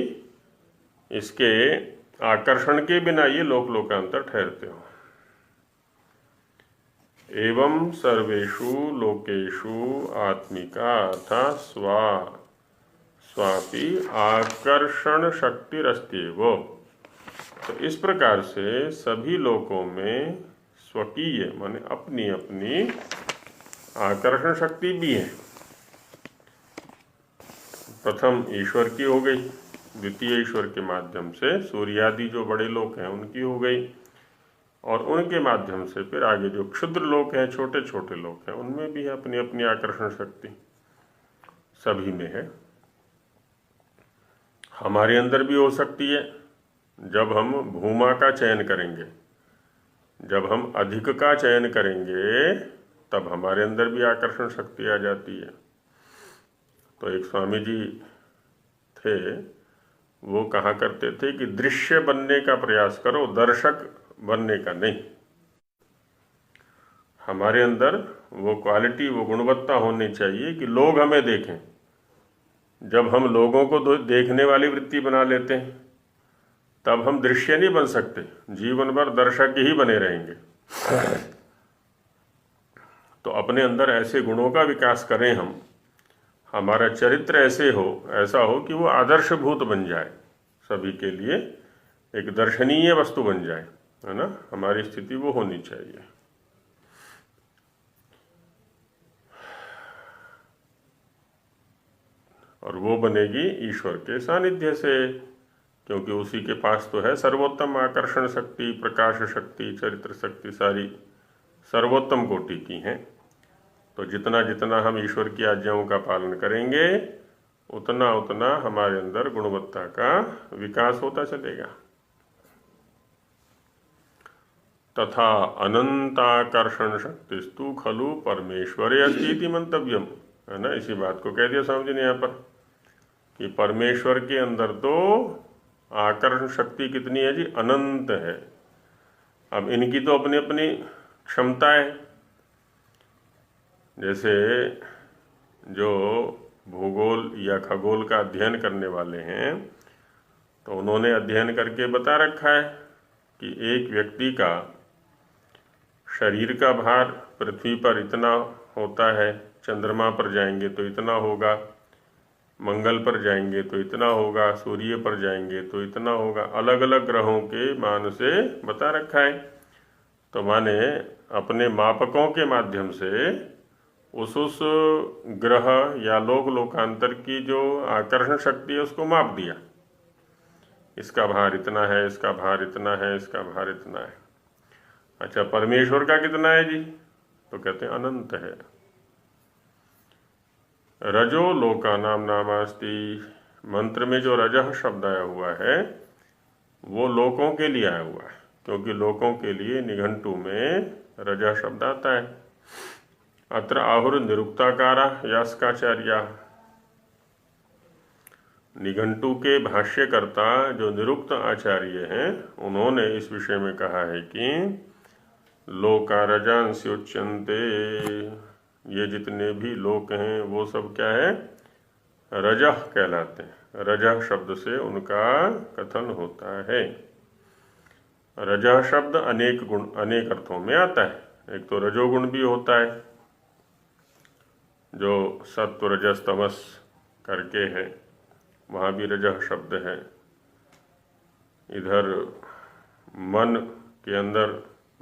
इसके आकर्षण के बिना ये लोक लोकांतर ठहरते हो। एवं सर्वेषु लोकेषु आत्मिका अथा स्वापि आकर्षण शक्तिरस्त्येव। तो इस प्रकार से सभी लोकों में स्वकीय माने अपनी अपनी आकर्षण शक्ति भी है। प्रथम ईश्वर की हो गई, द्वितीय ईश्वर के माध्यम से सूर्यादि जो बड़े लोक हैं उनकी हो गई, और उनके माध्यम से फिर आगे जो क्षुद्र लोक हैं, छोटे छोटे लोक हैं, उनमें भी अपनी अपनी आकर्षण शक्ति सभी में है। हमारे अंदर भी हो सकती है। जब हम भूमा का चयन करेंगे, जब हम अधिक का चयन करेंगे, तब हमारे अंदर भी आकर्षण शक्ति आ जाती है। तो एक स्वामी जी थे, वो कहा करते थे कि दृश्य बनने का प्रयास करो, दर्शक बनने का नहीं। हमारे अंदर वो क्वालिटी, वो गुणवत्ता होनी चाहिए कि लोग हमें देखें। जब हम लोगों को देखने वाली वृत्ति बना लेते हैं, तब हम दृश्य नहीं बन सकते, जीवन भर दर्शक ही बने रहेंगे। तो अपने अंदर ऐसे गुणों का विकास करें हम, हमारा चरित्र ऐसा हो कि वो आदर्शभूत बन जाए, सभी के लिए एक दर्शनीय वस्तु बन जाए, है ना। हमारी स्थिति वो होनी चाहिए। और वो बनेगी ईश्वर के सानिध्य से, क्योंकि उसी के पास तो है सर्वोत्तम आकर्षण शक्ति, प्रकाश शक्ति, चरित्र शक्ति, सारी सर्वोत्तम कोटि की हैं। तो जितना जितना हम ईश्वर की आज्ञाओं का पालन करेंगे, उतना उतना हमारे अंदर गुणवत्ता का विकास होता चलेगा। तथा अनंताकर्षण शक्तिस्तु खलु परमेश्वरे अस्ति इति मंतव्यम, है ना। इसी बात को कह दिया स्वामी जी ने यहाँ पर कि परमेश्वर के अंदर तो आकर्षण शक्ति कितनी है जी, अनंत है। अब इनकी तो अपनी अपनी क्षमता है। जैसे जो भूगोल या खगोल का अध्ययन करने वाले हैं, तो उन्होंने अध्ययन करके बता रखा है कि एक व्यक्ति का शरीर का भार पृथ्वी पर इतना होता है, चंद्रमा पर जाएंगे तो इतना होगा, मंगल पर जाएंगे तो इतना होगा, सूर्य पर जाएंगे तो इतना होगा। अलग अलग ग्रहों के मान से बता रखा है। तो माने अपने मापकों के माध्यम से उस ग्रह या लोक लोकांतर की जो आकर्षण शक्ति है उसको माप दिया। इसका भार इतना है, इसका भार इतना है, इसका भार इतना है। अच्छा, परमेश्वर का कितना है जी? तो कहते हैं अनंत है। रजो लोका नाम नामास्ति, मंत्र में जो रजह शब्द आया हुआ है वो लोकों के लिए आया हुआ है, क्योंकि लोकों के लिए निघंटु में रजह शब्द आता है। अत्र आहुर निरुक्ताकारा यास्काचार्या, निघंटु के भाष्यकर्ता जो निरुक्त आचार्य हैं, उन्होंने इस विषय में कहा है कि लोका रजांस्य उच्यन्ते, ये जितने भी लोक हैं वो सब क्या है, रजह कहलाते हैं। रजह शब्द से उनका कथन होता है। रजह शब्द अनेक गुण, अनेक अर्थों में आता है। एक तो रजोगुण भी होता है, जो सत्व रजस तमस करके है, वहाँ भी रजह शब्द है। इधर मन के अंदर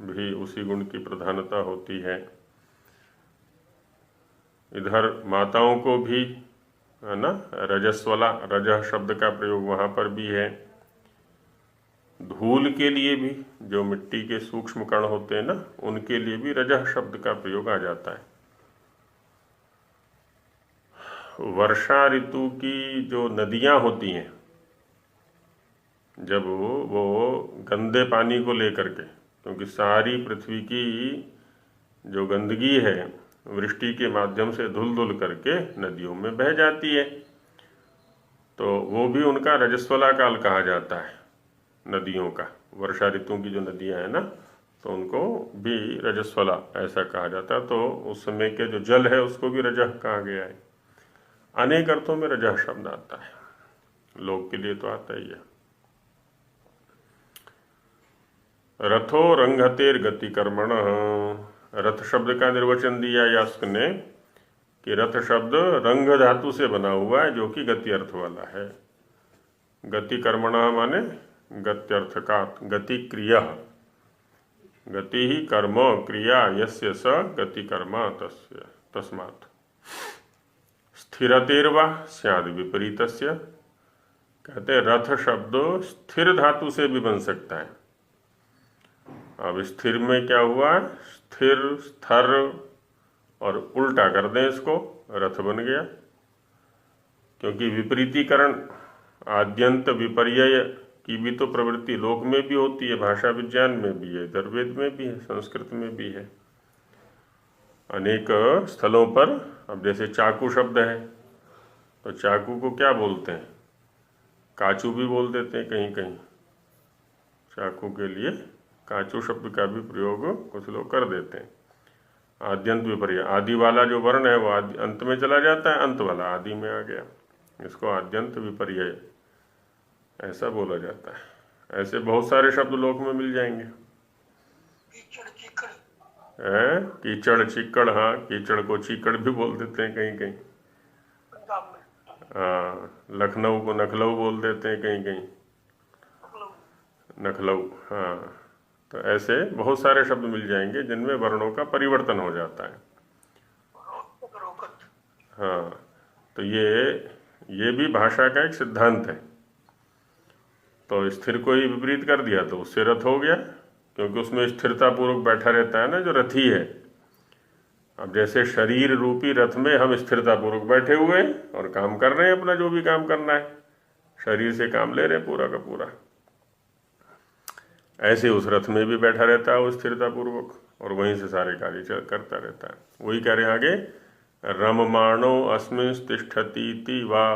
भी उसी गुण की प्रधानता होती है। इधर माताओं को भी, है ना, रजस्वला, रजह शब्द का प्रयोग वहाँ पर भी है। धूल के लिए भी, जो मिट्टी के सूक्ष्म कण होते हैं ना, उनके लिए भी रजह शब्द का प्रयोग आ जाता है। वर्षा ऋतु की जो नदियां होती हैं, जब वो गंदे पानी को लेकर के, क्योंकि सारी पृथ्वी की जो गंदगी है वृष्टि के माध्यम से धुल धुल करके नदियों में बह जाती है, तो वो भी उनका रजस्वला काल कहा जाता है नदियों का। वर्षा ऋतु की जो नदियां हैं ना, तो उनको भी रजस्वला ऐसा कहा जाता है। तो उस समय के जो जल है उसको भी रजह कहा गया है। अनेक अर्थों में रजह शब्द आता है, लोक के लिए तो आता ही है। रथो रंगतेर गति कर्मण, रथ शब्द का निर्वचन दिया यास्क ने कि रथ शब्द रंग धातु से बना हुआ है, जो कि गति अर्थ वाला है। गति कर्मणा माने गत्यर्थ का, गति क्रिया, गति ही कर्म क्रिया, यस्य स गति कर्मा तस्य तस्मात्। स्थिरतेर्वा स्याद् विपरीतस्य, कहते रथ शब्द स्थिर धातु से भी बन सकता है। अब स्थिर में क्या हुआ, स्थिर स्थर, और उल्टा कर दें इसको, रथ बन गया। क्योंकि विपरीतीकरण, आद्यंत विपर्यय की भी तो प्रवृत्ति लोक में भी होती है, भाषा विज्ञान में भी है, धर्वेद में भी है, संस्कृत में भी है, अनेक स्थलों पर। अब जैसे चाकू शब्द है, तो चाकू को क्या बोलते हैं, काचू भी बोल देते हैं कहीं कहीं। चाकू के लिए काचू शब्द का भी प्रयोग कुछ लोग कर देते हैं। आद्यंत विपर्य, आदि वाला जो वर्ण है वो आदि अंत में चला जाता है, अंत वाला आदि में आ गया, इसको आद्यंत विपर्य ऐसा बोला जाता है। ऐसे बहुत सारे शब्द लोक में मिल जाएंगे। कीचड़ चिक्कड़, हाँ, कीचड़ को चीकड़ भी बोल देते हैं कहीं कहीं। हाँ, लखनऊ को नखलऊ बोल देते हैं कहीं कहीं, नखलऊ। हाँ, तो ऐसे बहुत सारे शब्द मिल जाएंगे जिनमें वर्णों का परिवर्तन हो जाता है। हाँ, तो ये भी भाषा का एक सिद्धांत है। तो स्थिर को ही विपरीत कर दिया तो उससे रथ हो गया, क्योंकि उसमें स्थिरता पूर्वक बैठा रहता है ना जो रथी है। अब जैसे शरीर रूपी रथ में हम स्थिरता पूर्वक बैठे हुए और काम कर रहे हैं, अपना जो भी काम करना है, शरीर से काम ले रहे हैं पूरा का पूरा, ऐसे उस रथ में भी बैठा रहता है वो स्थिरता पूर्वक, और वहीं से सारे कार्य करता रहता है। वही कह रहे हैं आगे, रममाणो अस्मिन् तिष्ठतीति वा।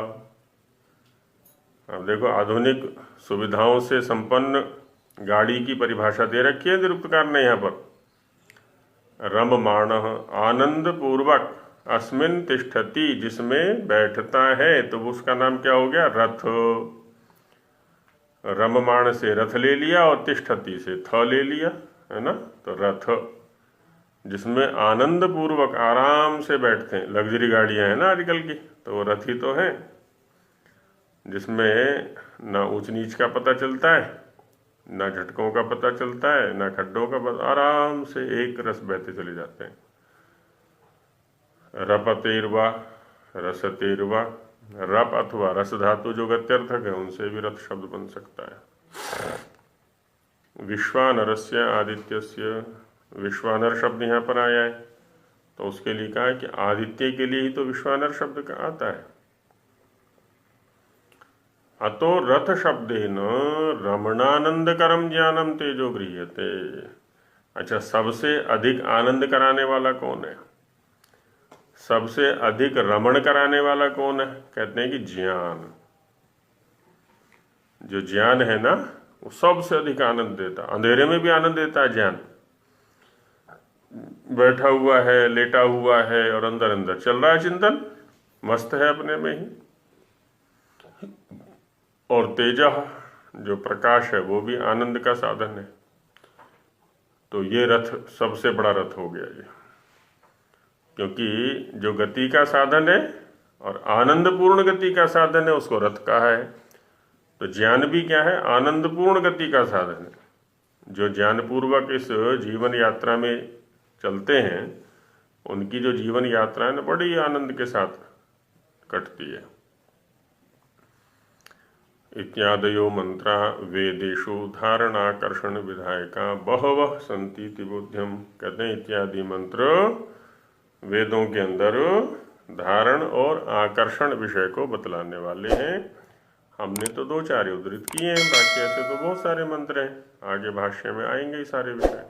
अब देखो, आधुनिक सुविधाओं से संपन्न गाड़ी की परिभाषा दे रखी है निरुक्तकार ने यहाँ पर। रममाण, आनंद पूर्वक, अस्मिन् तिष्ठति, जिसमें बैठता है, तो उसका नाम क्या हो गया, रथ। रममाण से रथ ले लिया और तिष्ठति से थ ले लिया, है ना, तो रथ, जिसमें आनंद पूर्वक आराम से बैठते हैं। लग्जरी गाड़ियां हैं ना आजकल की, तो वो रथ ही तो है, जिसमें ना ऊंच नीच का पता चलता है, ना झटकों का पता चलता है, ना खड्डों का पता, आराम से एक रस बहते चले जाते हैं। रपतेर्वा, रसतेर्वा, रप अथवा रस धातु जो गत्यर्थक है उनसे भी रथ शब्द बन सकता है। विश्वानरस्य आदित्यस्य, विश्वानर शब्द यहाँ पर आया है, तो उसके लिए कहा है कि आदित्य के लिए ही तो विश्वानर शब्द का आता है। अतो रथ शब्देन रमणानंदकरम ज्ञानम तेजो गृह्यते। अच्छा, सबसे अधिक आनंद कराने वाला कौन है, सबसे अधिक रमण कराने वाला कौन है, कहते हैं कि ज्ञान। जो ज्ञान है ना, वो सबसे अधिक आनंद देता, अंधेरे में भी आनंद देता है ज्ञान। बैठा हुआ है, लेटा हुआ है, और अंदर अंदर चल रहा है चिंतन, मस्त है अपने में ही। और तेजा, जो प्रकाश है, वो भी आनंद का साधन है। तो ये रथ सबसे बड़ा रथ हो गया ये, क्योंकि जो गति का साधन है और आनंदपूर्ण गति का साधन है उसको रथ कहा है। तो ज्ञान भी क्या है, आनंदपूर्ण गति का साधन है। जो ज्ञानपूर्वक इस जीवन यात्रा में चलते हैं, उनकी जो जीवन यात्रा है ना, बड़ी आनंद के साथ कटती है। इत्यादयो मंत्रा वेदेषु धारणाकर्षण विधायका बहवः सन्ति इति बोध्यम। कहते हैं इत्यादि मंत्र वेदों के अंदर धारण और आकर्षण विषय को बतलाने वाले हैं। हमने तो 2-4 उद्धृत किए हैं, बाकी ऐसे तो बहुत सारे मंत्र हैं, आगे भाष्य में आएंगे ये सारे विषय।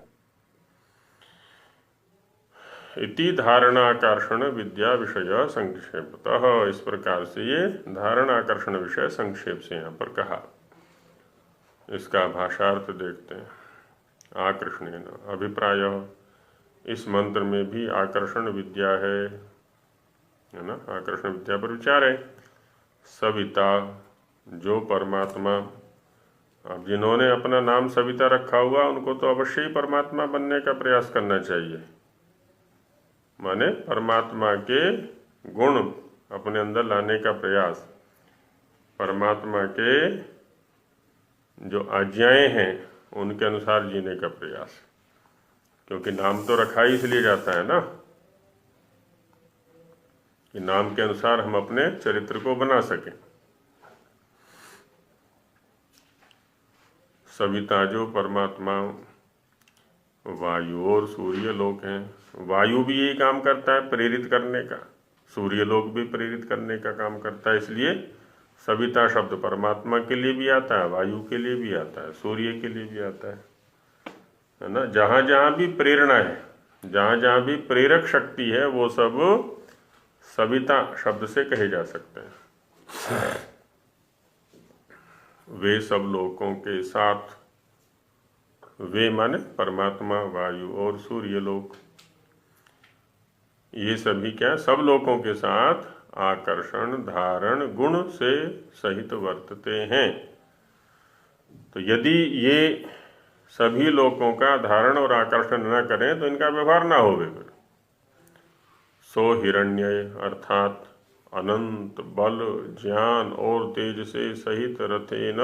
इति धारणाकर्षण विद्या विषय संक्षेपतः, इस प्रकार से ये धारण आकर्षण विषय संक्षेप से यहाँ पर कहा। इसका भाषार्थ देखते हैं। आकर्षणेन अभिप्राय, इस मंत्र में भी आकर्षण विद्या है ना, आकर्षण विद्या पर विचार है। सविता, जो परमात्मा, अब जिन्होंने अपना नाम सविता रखा हुआ उनको तो अवश्य ही परमात्मा बनने का प्रयास करना चाहिए, माने परमात्मा के गुण अपने अंदर लाने का प्रयास, परमात्मा के जो आज्ञाएं हैं उनके अनुसार जीने का प्रयास, क्योंकि नाम तो रखा ही इसलिए जाता है ना कि नाम के अनुसार हम अपने चरित्र को बना सकें। सविता जो परमात्मा, वायु और सूर्य लोक हैं। वायु भी यही काम करता है प्रेरित करने का, सूर्य लोक भी प्रेरित करने का काम करता है, इसलिए सविता शब्द परमात्मा के लिए भी आता है, वायु के लिए भी आता है, सूर्य के लिए भी आता है ना। जहाँ जहाँ भी प्रेरणा है, जहाँ जहाँ भी प्रेरक शक्ति है, वो सब सविता शब्द से कहे जा सकते हैं। वे सब लोकों के साथ, वे माने परमात्मा, वायु और सूर्य लोक, ये सभी क्या सब लोकों के साथ आकर्षण धारण गुण से सहित वर्तते हैं। तो यदि ये सभी लोकों का धारण और आकर्षण न करें तो इनका व्यवहार ना होवे। सो हिरण्य अर्थात अनंत बल, ज्ञान और तेज से सहित रथेन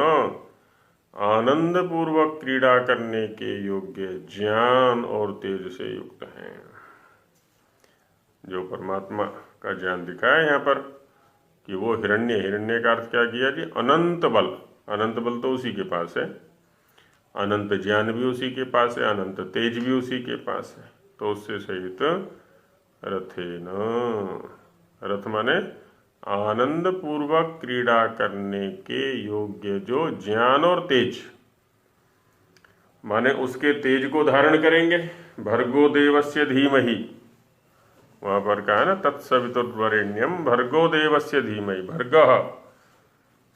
आनंद पूर्वक क्रीड़ा करने के योग्य ज्ञान और तेज से युक्त हैं। जो परमात्मा का ज्ञान दिखाया यहाँ पर कि वो हिरण्य, हिरण्य का अर्थ क्या किया जी, अनंत बल। अनंत बल तो उसी के पास है, अनंत ज्ञान भी उसी के पास है, अनंत तेज भी उसी के पास है। तो उससे सहित रथेन, रथ माने आनंद पूर्वक क्रीड़ा करने के योग्य जो ज्ञान और तेज, माने उसके तेज को धारण करेंगे। भर्गो देवस्य धीमहि, वहां पर कहा ना तत्सवितुर्वरेण्यम भर्गो देवस्य धीमहि। भर्गः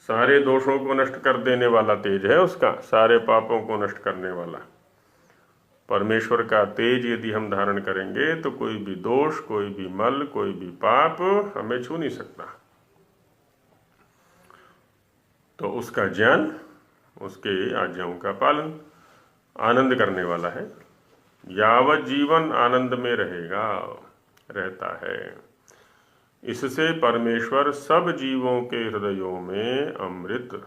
सारे दोषों को नष्ट कर देने वाला तेज है उसका, सारे पापों को नष्ट करने वाला। परमेश्वर का तेज यदि हम धारण करेंगे तो कोई भी दोष, कोई भी मल, कोई भी पाप हमें छू नहीं सकता। तो उसका ज्ञान, उसके आज्ञाओं का पालन आनंद करने वाला है। यावत जीवन आनंद में रहेगा, रहता है। इससे परमेश्वर सब जीवों के हृदयों में अमृत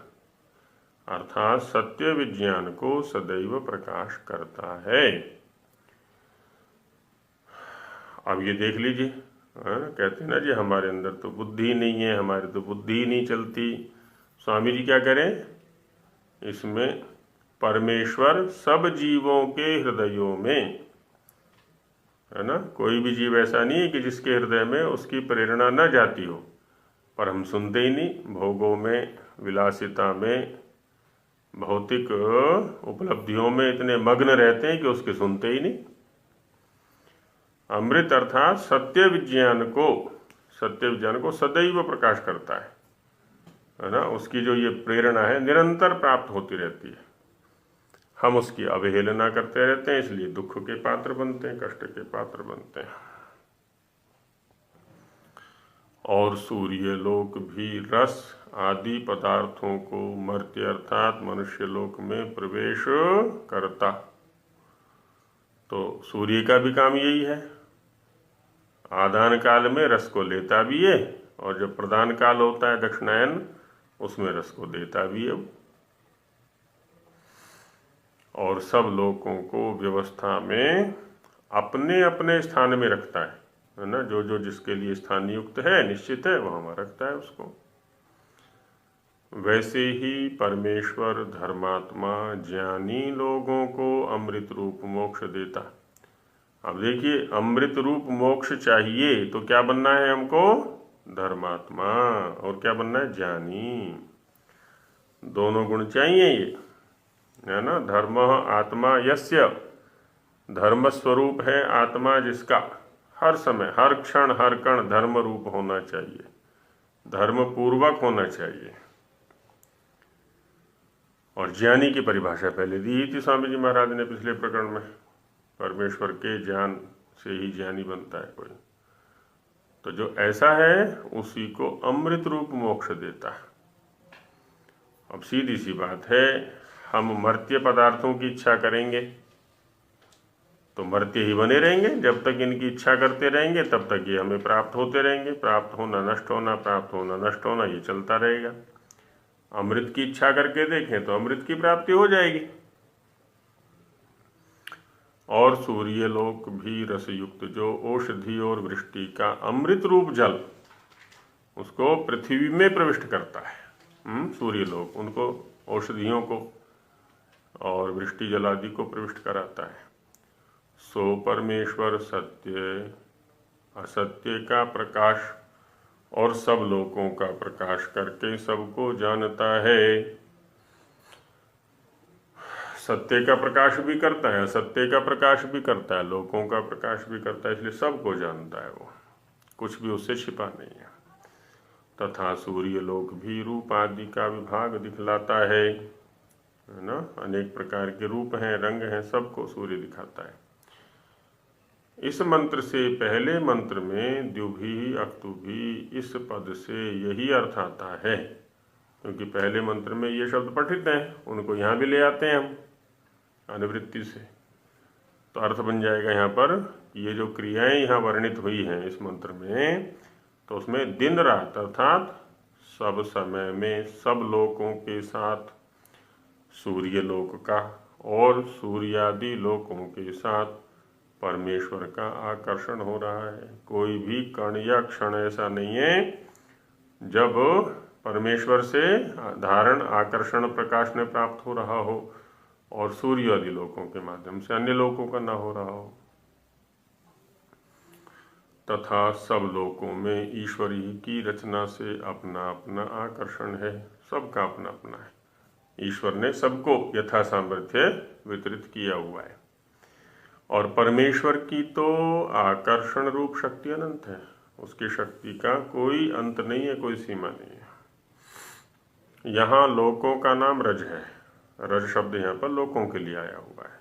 अर्थात सत्य विज्ञान को सदैव प्रकाश करता है। अब ये देख लीजिए, कहते हैं ना जी हमारे अंदर तो बुद्धि नहीं है, हमारी तो बुद्धि ही नहीं चलती। स्वामी जी क्या करें, इसमें परमेश्वर सब जीवों के हृदयों में, है ना, कोई भी जीव ऐसा नहीं है कि जिसके हृदय में उसकी प्रेरणा न जाती हो, पर हम सुनते ही नहीं। भोगों में, विलासिता में, भौतिक उपलब्धियों में इतने मग्न रहते हैं कि उसके सुनते ही नहीं। अमृत अर्थात सत्य विज्ञान को सदैव प्रकाश करता है ना। उसकी जो ये प्रेरणा है निरंतर प्राप्त होती रहती है। हम उसकी अवहेलना करते रहते हैं, इसलिए दुख के पात्र बनते हैं, कष्ट के पात्र बनते हैं। और सूर्य लोक भी रस आदि पदार्थों को मर्त्य अर्थात मनुष्य लोक में प्रवेश करता। तो सूर्य का भी काम यही है, आदान काल में रस को लेता भी है, और जब प्रदान काल होता है दक्षिणायन, उसमें रस को देता भी है। और सब लोगों को व्यवस्था में अपने अपने स्थान में रखता है ना। जो जो जिसके लिए स्थान नियुक्त है, निश्चित है, वहाँ रखता है उसको। वैसे ही परमेश्वर धर्मात्मा ज्ञानी लोगों को अमृत रूप मोक्ष देता। अब देखिए, अमृत रूप मोक्ष चाहिए तो क्या बनना है हमको? धर्मात्मा। और क्या बनना है? ज्ञानी। दोनों गुण चाहिए ये, है ना। धर्म आत्मा यस्य, धर्म स्वरूप है आत्मा जिसका, हर समय हर क्षण हर कण धर्म रूप होना चाहिए, धर्म पूर्वक होना चाहिए। और ज्ञानी की परिभाषा पहले दी ही थी स्वामी जी महाराज ने पिछले प्रकरण में। परमेश्वर के ज्ञान से ही ज्ञानी बनता है कोई। तो जो ऐसा है उसी को अमृत रूप मोक्ष देता है। अब सीधी सी बात है, हम मर्त्य पदार्थों की इच्छा करेंगे तो मर्त्य ही बने रहेंगे। जब तक इनकी इच्छा करते रहेंगे तब तक ये हमें प्राप्त होते रहेंगे। प्राप्त होना नष्ट होना, प्राप्त होना नष्ट होना, ये चलता रहेगा। अमृत की इच्छा करके देखें तो अमृत की प्राप्ति हो जाएगी। और सूर्य लोक भी रसयुक्त, जो औषधि और वृष्टि का अमृत रूप जल उसको पृथ्वी में प्रविष्ट करता है। सूर्य लोक उनको औषधियों को और वृष्टि जल आदि को प्रविष्ट कराता है। सो परमेश्वर सत्य असत्य का प्रकाश और सब लोकों का प्रकाश करके सबको जानता है। सत्य का प्रकाश भी करता है, असत्य का प्रकाश भी करता है, लोकों का प्रकाश भी करता है, इसलिए सबको जानता है वो, कुछ भी उससे छिपा नहीं है। तथा सूर्य लोक भी रूप आदि का विभाग दिखलाता है ना। अनेक प्रकार के रूप हैं, रंग हैं, सबको सूर्य दिखाता है। इस मंत्र से पहले मंत्र में द्युभि अक्तुभि इस पद से यही अर्थ आता है, क्योंकि पहले मंत्र में ये शब्द पठित हैं, उनको यहाँ भी ले आते हैं हम अनुवृत्ति से। तो अर्थ बन जाएगा यहाँ पर, ये जो क्रियाएं यहाँ वर्णित हुई हैं इस मंत्र में, तो उसमें दिन रात अर्थात सब समय में सब लोकों के साथ सूर्य लोक का और सूर्यादि लोकों के साथ परमेश्वर का आकर्षण हो रहा है। कोई भी कण या क्षण ऐसा नहीं है जब परमेश्वर से धारण आकर्षण प्रकाश ने प्राप्त हो रहा हो और सूर्य आदि लोकों के माध्यम से अन्य लोकों का न हो रहा हो। तथा सब लोकों में ईश्वर ही की रचना से अपना अपना आकर्षण है, सबका अपना अपना है। ईश्वर ने सबको यथा सामर्थ्य वितरित किया हुआ है। और परमेश्वर की तो आकर्षण रूप शक्ति अनंत है, उसकी शक्ति का कोई अंत नहीं है, कोई सीमा नहीं है। यहाँ लोकों का नाम रज है, रज शब्द यहाँ पर लोकों के लिए आया हुआ है।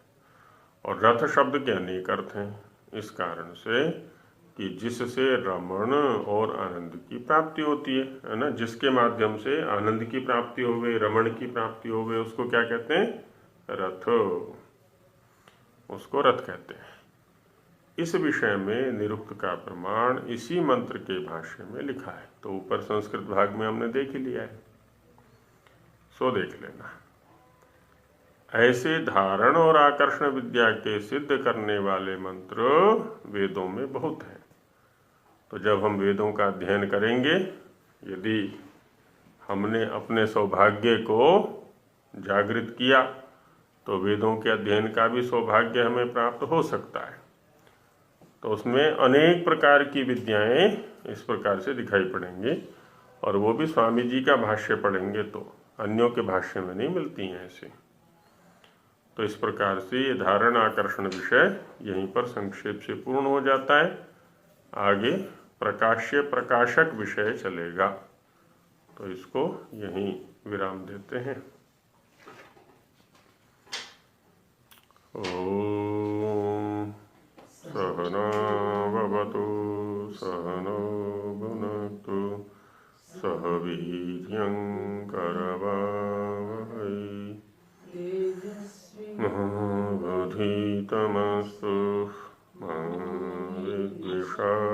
और रथ शब्द के अनेक अर्थ हैं, इस कारण से कि जिससे रमण और आनंद की प्राप्ति होती है ना। जिसके माध्यम से आनंद की प्राप्ति हो गई, रमण की प्राप्ति हो गई, उसको क्या कहते हैं? रथ, उसको रथ कहते हैं। इस विषय में निरुक्त का प्रमाण इसी मंत्र के भाष्य में लिखा है, तो ऊपर संस्कृत भाग में हमने देख ही लिया है, सो देख लेना। ऐसे धारण और आकर्षण विद्या के सिद्ध करने वाले मंत्र वेदों में बहुत हैं। तो जब हम वेदों का अध्ययन करेंगे, यदि हमने अपने सौभाग्य को जागृत किया तो वेदों के अध्ययन का भी सौभाग्य हमें प्राप्त हो सकता है। तो उसमें अनेक प्रकार की विद्याएं इस प्रकार से दिखाई पड़ेंगी, और वो भी स्वामी जी का भाष्य पढ़ेंगे तो, अन्यों के भाष्य में नहीं मिलती हैं ऐसे। तो इस प्रकार से ये धारण आकर्षण विषय यहीं पर संक्षेप से पूर्ण हो जाता है। आगे प्रकाश्य प्रकाशक विषय चलेगा, तो इसको यहीं विराम देते हैं। ओम सहना भवतु सहनो भुनक्तु सह वीर्यं करवावहै मा बुद्धितमस्तु मा विद्विषावहै।